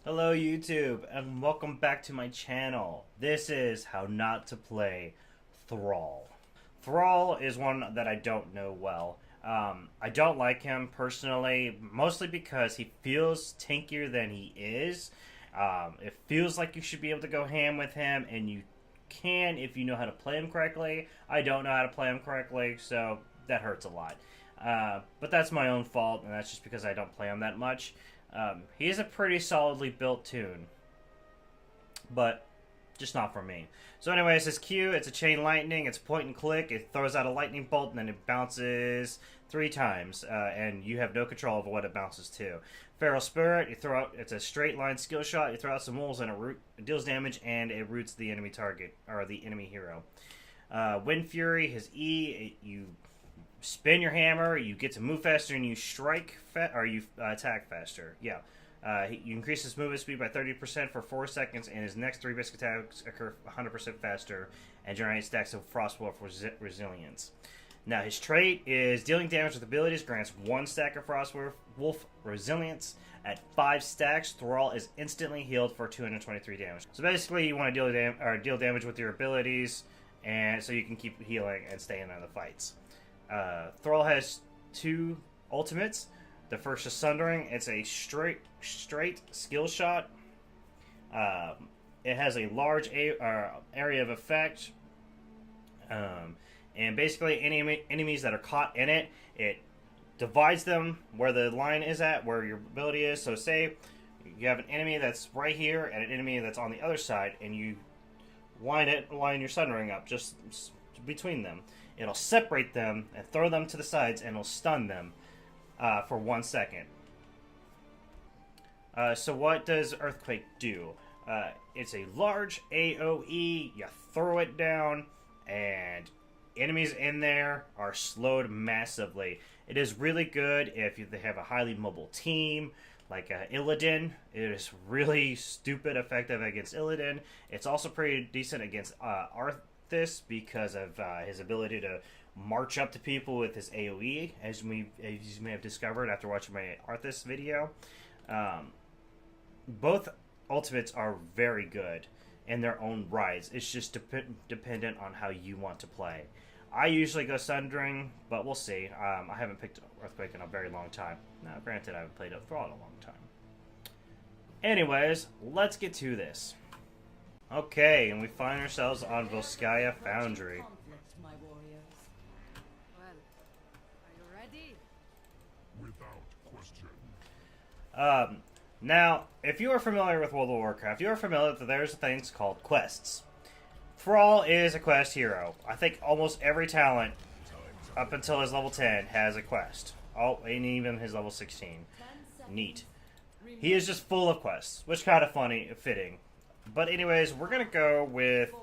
Hello YouTube, and welcome back to my channel. This is How Not to Play Thrall. Thrall is one that I don't know well. I don't like him personally, mostly because he feels tankier than he is. It feels like you should be able to go ham with him, and you can if you know how to play him correctly. I don't know how to play him correctly, so that hurts a lot. But that's my own fault, and that's just because I don't play him that much. He is a pretty solidly built tune, but just not for me. So anyways, his Q, it's a chain lightning, it's point and click, it throws out a lightning bolt, and then it bounces 3 times, and you have no control over what it bounces to. Feral Spirit, you throw out, it's a straight line skill shot, you throw out some wolves, and it deals damage, and it roots the enemy target, or the enemy hero. Wind Fury, his E, you spin your hammer, you get to move faster, and you strike or you attack faster. Yeah. You increase his movement speed by 30% for 4 seconds, and his next 3 basic attacks occur 100% faster and generate stacks of Frostwolf resilience. Now, his trait is dealing damage with abilities, grants 1 stack of Frostwolf resilience. At 5 stacks, Thrall is instantly healed for 223 damage. So basically, you want to deal damage with your abilities, and so you can keep healing and staying in the fights. Thrall has 2 ultimates. The first is Sundering. It's a straight skill shot. It has a large area of effect. And basically, any enemies that are caught in it, it divides them where the line is at, where your ability is. So say you have an enemy that's right here and an enemy that's on the other side, and you line your Sundering up just between them. It'll separate them and throw them to the sides, and it'll stun them for 1 second. So what does Earthquake do? It's a large AoE. You throw it down, and enemies in there are slowed massively. It is really good if they have a highly mobile team, like Illidan. It is really stupid effective against Illidan. It's also pretty decent against Arthas because of his ability to march up to people with his AoE, as you may have discovered after watching my Arthas video. Both ultimates are very good in their own rights. It's just dependent on how you want to play. I usually go Sundering, but we'll see. I haven't picked Earthquake in a very long time. Now, granted, I haven't played Thrall in a long time. Anyways, let's get to this. Okay, and we find ourselves on Volskaya Foundry. Now, if you are familiar with World of Warcraft, you are familiar that there's things called quests. Thrall is a quest hero. I think almost every talent, up until his level 10, has a quest. Oh, and even his level 16. Neat. He is just full of quests, which is kind of funny, fitting. But anyways, we're going to go with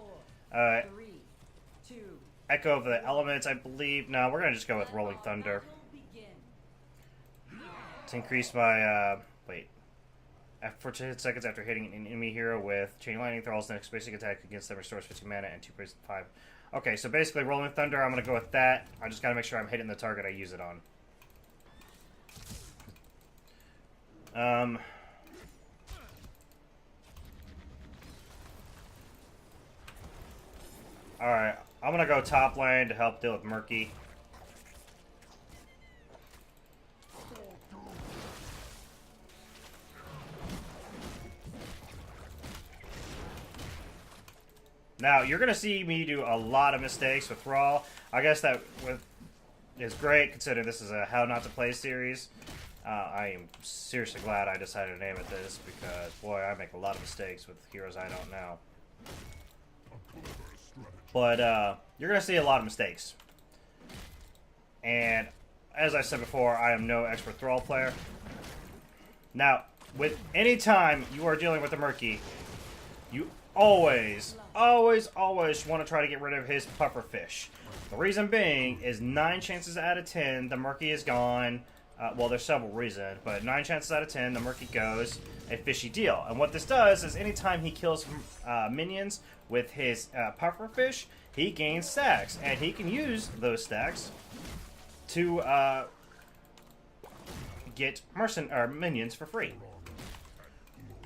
Echo of the Elements, I believe. No, we're going to just go with Rolling Thunder. To increase my, for 10 seconds after hitting an enemy hero with Chain Lightning, Thrall's next basic attack against them restores 15 mana and 2/5. Okay, so basically Rolling Thunder, I'm going to go with that. I just got to make sure I'm hitting the target I use it on. Alright, I'm going to go top lane to help deal with Murky. Now, you're going to see me do a lot of mistakes with Thrall. I guess that is great, considering this is a How Not To Play series. I am seriously glad I decided to name it this, because, boy, I make a lot of mistakes with heroes I don't know. But, you're going to see a lot of mistakes. And, as I said before, I am no expert Thrall player. Now, with any time you are dealing with a Murky, you always want to try to get rid of his pufferfish. The reason being is 9 chances out of 10 the Murky is gone. Well, there's several reasons, but 9 chances out of 10 the Murky goes a fishy deal. And what this does is anytime he kills minions with his pufferfish, he gains stacks, and he can use those stacks to get minions for free.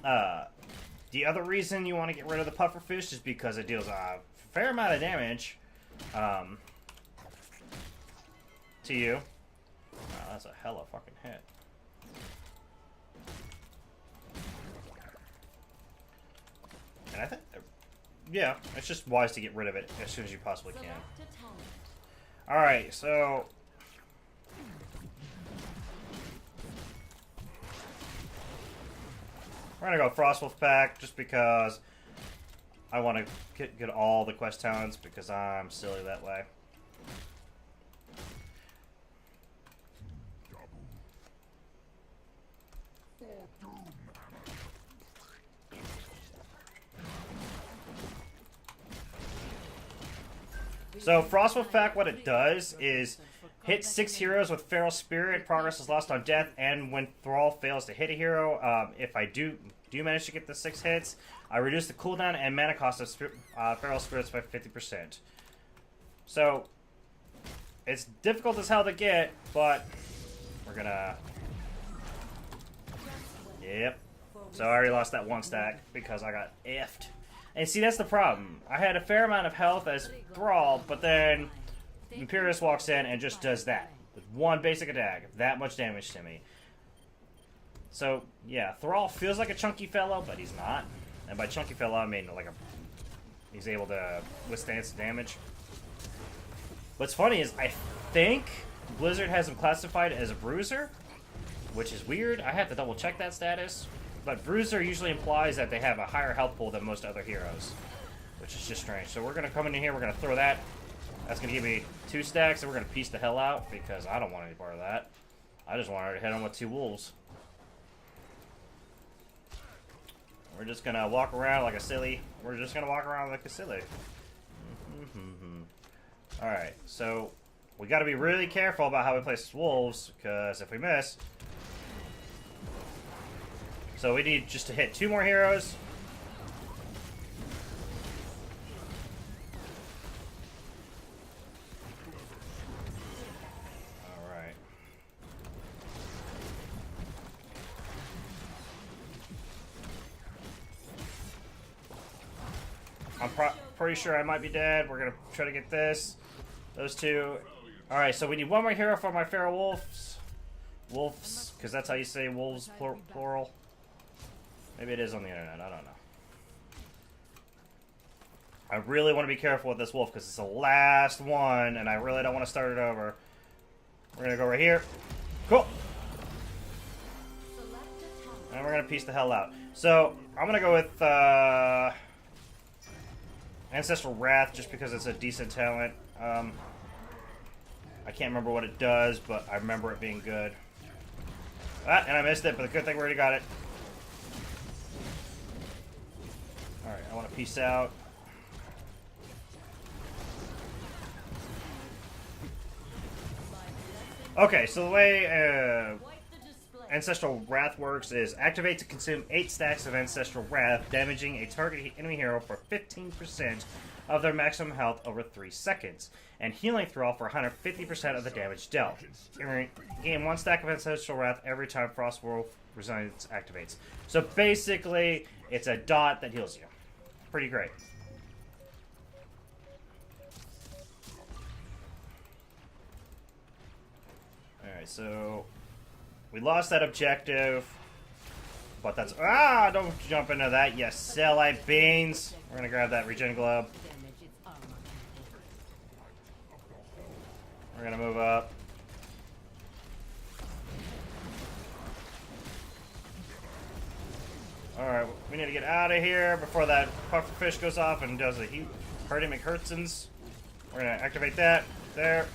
The other reason you want to get rid of the pufferfish is because it deals a fair amount of damage to you. Wow, that's a hella fucking hit. And I think, yeah, it's just wise to get rid of it as soon as you possibly can. Alright, so... we're gonna go Frostwolf Pack just because I want to get all the quest talents because I'm silly that way. So Frostwolf Pack, what it does is hit 6 heroes with Feral Spirit. Progress is lost on death, and when Thrall fails to hit a hero, if I do manage to get the 6 hits, I reduce the cooldown and mana cost of Feral Spirits by 50%. So it's difficult as hell to get, but we're gonna. Yep. So I already lost that 1 stack because I got effed. And see, that's the problem. I had a fair amount of health as Thrall, but then Imperius walks in and just does that. With 1 basic attack. That much damage to me. So, yeah, Thrall feels like a chunky fellow, but he's not. And by chunky fellow, I mean like he's able to withstand some damage. What's funny is I think Blizzard has him classified as a bruiser, which is weird. I have to double check that status. But bruiser usually implies that they have a higher health pool than most other heroes, which is just strange. So we're going to come in here, we're going to throw that. That's going to give me 2 stacks, and we're going to piece the hell out because I don't want any part of that. I just wanted to hit him with 2 wolves. We're just going to walk around like a silly. We're just going to walk around like a silly. Alright, so we got to be really careful about how we place wolves, because if we miss... So we need just to hit 2 more heroes. Alright. I'm pretty sure I might be dead. We're going to try to get this. Those 2. Alright, so we need 1 more hero for my feral wolves. Wolves, because that's how you say wolves, plural. Maybe it is on the internet, I don't know. I really want to be careful with this wolf because it's the last one and I really don't want to start it over. We're going to go right here. Cool. And we're going to piece the hell out. So, I'm going to go with Ancestral Wrath just because it's a decent talent. I can't remember what it does, but I remember it being good. Ah, and I missed it, but the good thing we already got it. Alright, I want to peace out. Okay, so the way Ancestral Wrath works is activate to consume 8 stacks of Ancestral Wrath, damaging a target enemy hero for 15% of their maximum health over 3 seconds, and healing Thrall for 150% of the damage dealt. Gain 1 stack of Ancestral Wrath every time Frostwolf Resilience activates. So basically, it's a dot that heals you. Pretty great. Alright, so we lost that objective, but that's... Ah! Don't jump into that, you silly beans! We're gonna grab that regen globe. We're gonna move up. Alright, we need to get out of here before that pufferfish goes off and does a Hurdy McHurtsons. We're gonna activate that. There.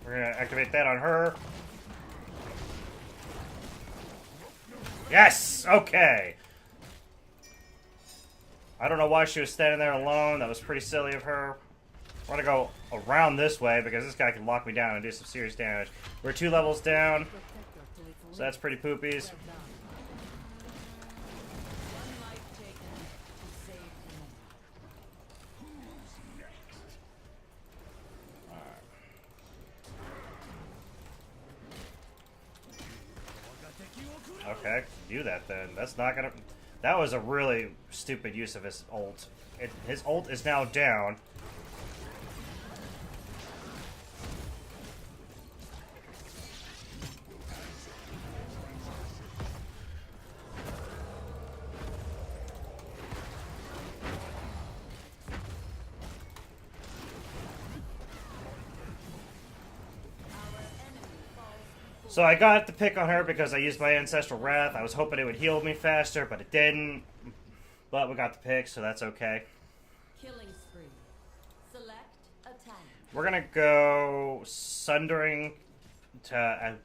We're gonna activate that on her. Yes! Okay! I don't know why she was standing there alone. That was pretty silly of her. We're gonna go around this way because this guy can lock me down and do some serious damage. We're 2 levels down. So that's pretty poopies. Okay, do that then. That's not gonna... That was a really stupid use of his ult. His ult is now down. So I got the pick on her because I used my Ancestral Wrath. I was hoping it would heal me faster, but it didn't. But we got the pick, so that's okay. Killing spree. Select attack. We're gonna go Sundering to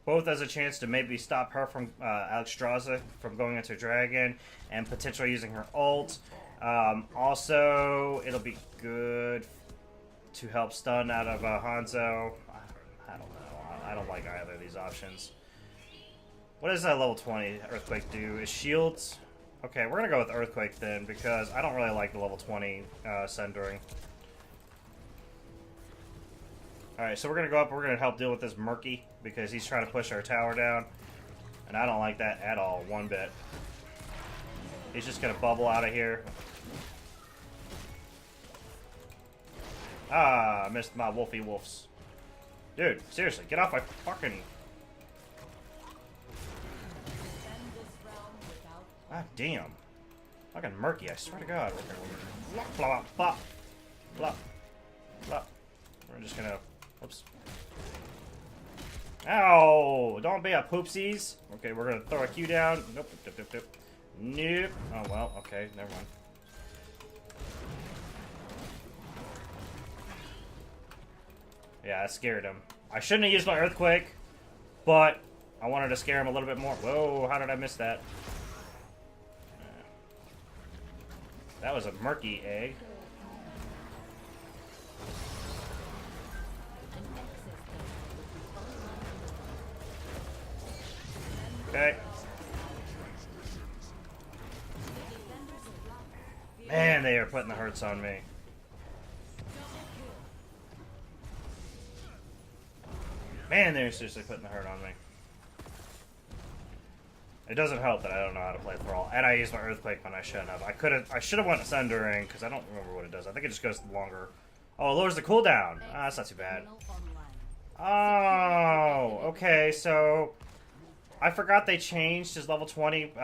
both as a chance to maybe stop her from Alexstrasza from going into Dragon and potentially using her ult. Also, it'll be good to help stun out of Hanzo. I don't know. I don't like either of these options. What does that level 20 Earthquake do? Is shields? Okay, we're gonna go with Earthquake then, because I don't really like the level 20 Sundering. Alright, so we're gonna go up, we're gonna help deal with this Murky, because he's trying to push our tower down. And I don't like that at all, one bit. He's just gonna bubble out of here. Ah, I missed my Wolfie Wolves. Dude, seriously, get off my fucking... Ah, damn. Fucking Murky, I swear to God. We're gonna... Blah, blah, blah, blah. We're just gonna... Oops. Ow! Don't be a poopsies. Okay, we're gonna throw a Q down. Nope, nope, nope, nope. Nope. Oh, well, okay, never mind. Yeah, I scared him. I shouldn't have used my Earthquake, but I wanted to scare him a little bit more. Whoa, how did I miss that? That was a Murky egg. Okay. Man, they are putting the hurts on me. Man, they're seriously putting the hurt on me. It doesn't help that I don't know how to play Thrall, and I used my Earthquake when I shouldn't have. I should have went Sundering because I don't remember what it does. I think it just goes longer. Oh, it lowers the cooldown. Ah, that's not too bad. Oh, okay. So I forgot they changed his level 20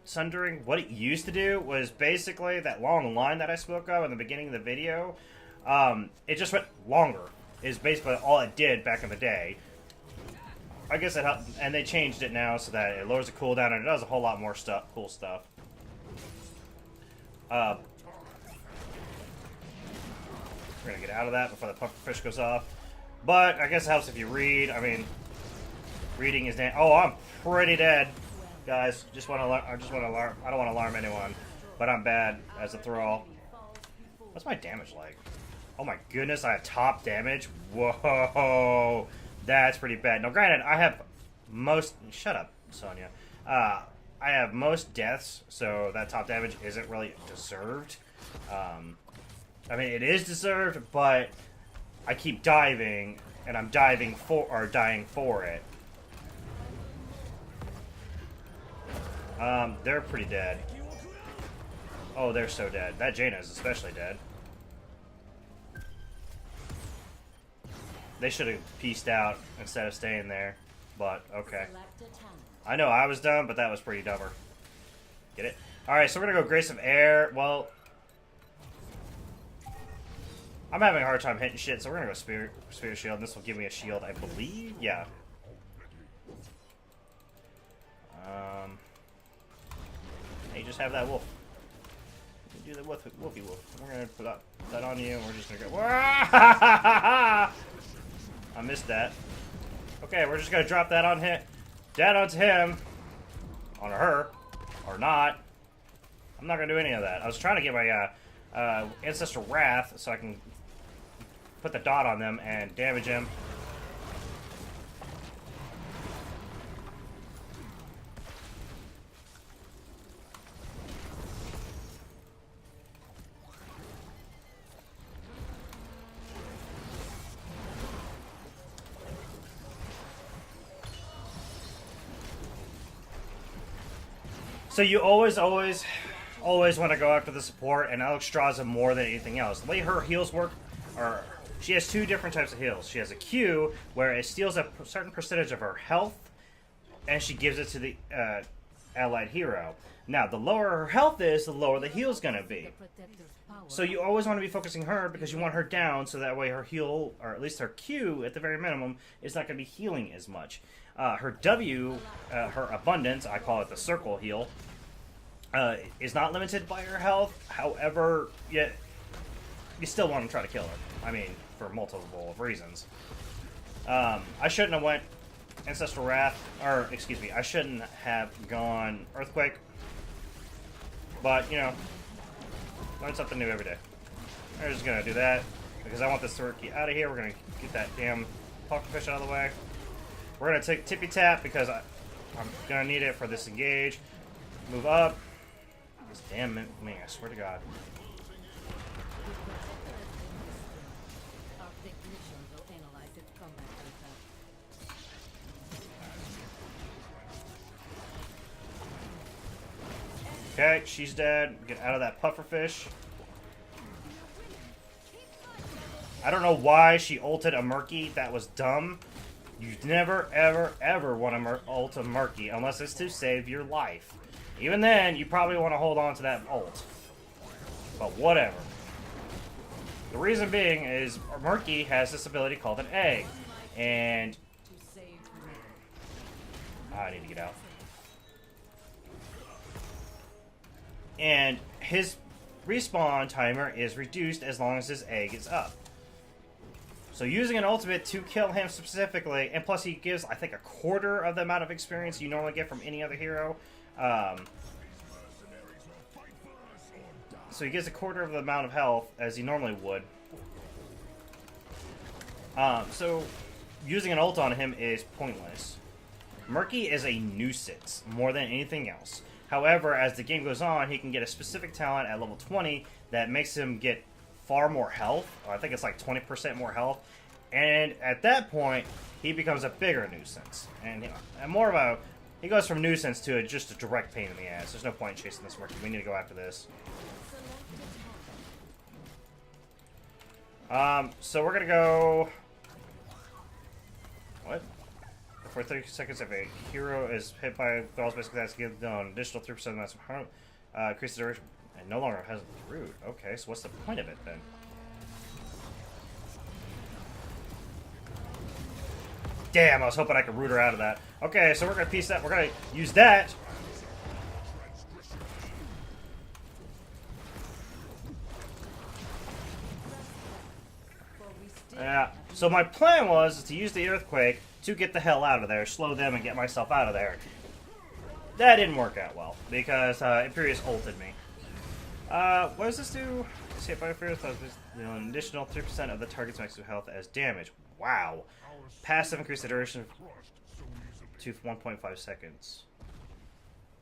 Sundering. What it used to do was basically that long line that I spoke of in the beginning of the video. It just went longer. Is basically all it did back in the day. I guess it helped, and they changed it now so that it lowers the cooldown and it does a whole lot more stuff, cool stuff. We're gonna get out of that before the pufferfish goes off. But I guess it helps if you read. I mean, reading is damn. Oh, I'm pretty dead, guys. Just want to. I just want to alarm. I don't want to alarm anyone, but I'm bad as a Thrall. What's my damage like? Oh my goodness, I have top damage? Whoa, that's pretty bad. Now granted, I have most... Shut up, Sonya. I have most deaths, so that top damage isn't really deserved. I mean, it is deserved, but I keep diving, and I'm diving for... or dying for it. They're pretty dead. Oh, they're so dead. That Jaina is especially dead. They should have pieced out instead of staying there, but okay. I know I was dumb, but that was pretty dumber. Get it? Alright, so we're gonna go Grace of Air. Well, I'm having a hard time hitting shit, so we're gonna go Spirit Shield. This will give me a shield, I believe? Yeah. Hey, just have that wolf. Do the wolfy wolf. We're gonna put that on you, and we're just gonna go... I missed that. Okay, we're just gonna drop that on him. That onto him. On her. Or not. I'm not gonna do any of that. I was trying to get my Ancestral Wrath so I can put the dot on them and damage him. So you always want to go after the support, and Alexstrasza more than anything else. The way her heals work are she has two different types of heals. She has a Q where it steals a certain percentage of her health, and she gives it to the allied hero. Now, the lower her health is, the lower the heal's gonna be. So you always want to be focusing her because you want her down, so that way her heal, or at least her Q, at the very minimum, is not going to be healing as much. Her W, her abundance, I call it the circle heal, is not limited by her health. However, you still want to try to kill her. I mean, for multiple reasons. I shouldn't have went Ancestral Wrath, or excuse me, I shouldn't have gone Earthquake. But, you know, learn something new every day. We're just gonna do that because I want this turkey out of here. We're gonna get that damn pufferfish out of the way. We're gonna take Tippy Tap because I'm gonna need it for this engage. Move up. This damn man, I swear to God. Okay, she's dead. Get out of that pufferfish. I don't know why she ulted a Murky. That was dumb. You never, ever, ever want to ult a Murky unless it's to save your life. Even then, you probably want to hold on to that ult. But whatever. The reason being is Murky has this ability called an egg. And I need to get out. And his respawn timer is reduced as long as his egg is up. So using an ultimate to kill him specifically, and plus he gives, I think, a quarter of the amount of experience you normally get from any other hero. So he gets a quarter of the amount of health as he normally would. So using an ult on him is pointless. Murky is a nuisance more than anything else. However, as the game goes on, he can get a specific talent at level 20 that makes him get far more health. I think it's like 20% more health. And at that point, he becomes a bigger nuisance. And more of a... He goes from nuisance to just a direct pain in the ass. There's no point in chasing this Murky. We need to go after this. So we're going to go... What? For 30 seconds, if a hero is hit by Thrall's basic attacks, give them an additional 3% of maximum harm. Increase the duration. And no longer has root. Okay, so what's the point of it then? Damn, I was hoping I could root her out of that. Okay, so we're gonna piece that. We're gonna use that. Yeah. So my plan was to use the Earthquake to get the hell out of there, slow them, and get myself out of there. That didn't work out well because Imperius ulted me. What does this do? It's hit by Imperius, an additional 3% of the target's maximum health as damage. Wow. Passive increase the duration to 1.5 seconds.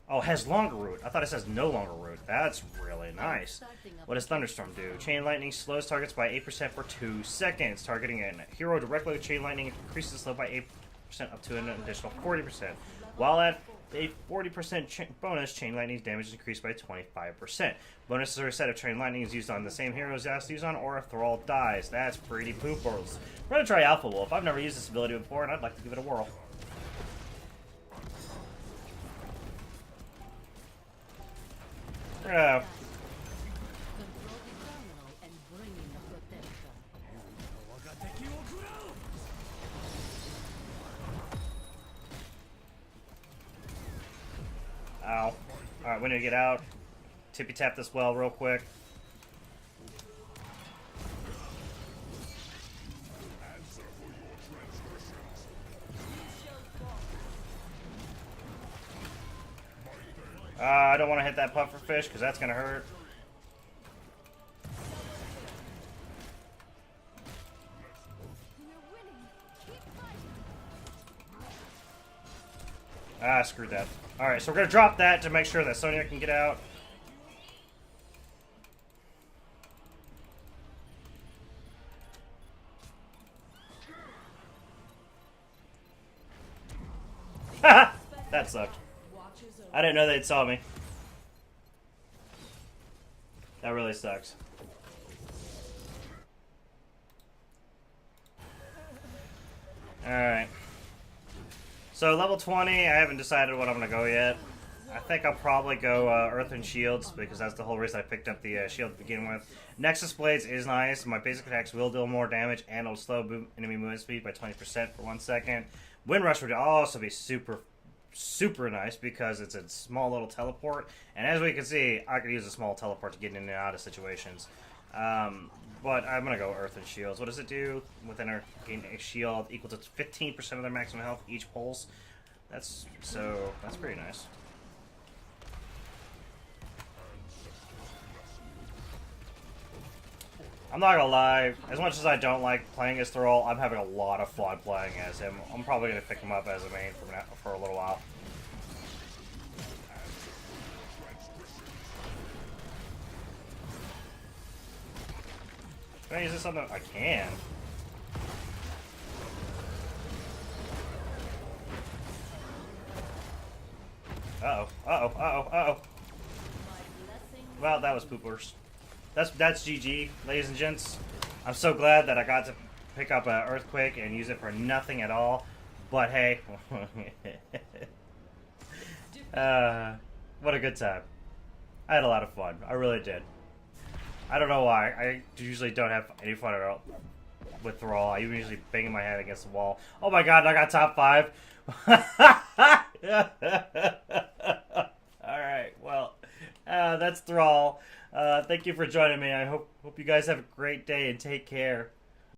Oh, it has longer root. I thought it says no longer root. That's really nice. What does Thunderstorm do? Chain Lightning slows targets by 8% for 2 seconds. Targeting a hero directly with Chain Lightning increases the slow by 8% up to an additional 40%. While at a 40% bonus, Chain Lightning's damage is increased by 25%. Bonuses are a set if Chain Lightning is used on the same hero as it's used on, or if Thrall dies. That's pretty poopers. We're going to try Alpha Wolf. I've never used this ability before, and I'd like to give it a whirl. Ow. Alright, we need to get out. Tippy tap this well real quick. I don't want to hit that pufferfish because that's going to hurt. Ah, screw that. Alright, so we're going to drop that to make sure that Sonya can get out. Haha! That sucked. I didn't know they'd saw me. That really sucks. Alright. So level 20, I haven't decided what I'm going to go yet. I think I'll probably go Earth and Shields, because that's the whole reason I picked up the shield to begin with. Nexus Blades is nice. My basic attacks will deal more damage, and it'll slow enemy movement speed by 20% for 1 second. Wind Rush would also be super nice, because it's a small little teleport. And as we can see, I could use a small teleport to get in and out of situations. But I'm going to go Earth and Shields. What does it do? Within our gain a shield equal to 15% of their maximum health each pulse. That's pretty nice. I'm not gonna lie, as much as I don't like playing as Thrall, I'm having a lot of fun playing as him. I'm probably gonna pick him up as a main for a little while. Can I use this on the... I can. Uh-oh, uh-oh, uh-oh, uh-oh. Well, that was poopers. That's GG, ladies and gents. I'm so glad that I got to pick up an Earthquake and use it for nothing at all. But hey. What a good time. I had a lot of fun. I really did. I don't know why. I usually don't have any fun at all with Thrall. I usually bang my head against the wall. Oh my god, I got top 5. Alright, well, that's Thrall. Thank you for joining me. I hope you guys have a great day and take care.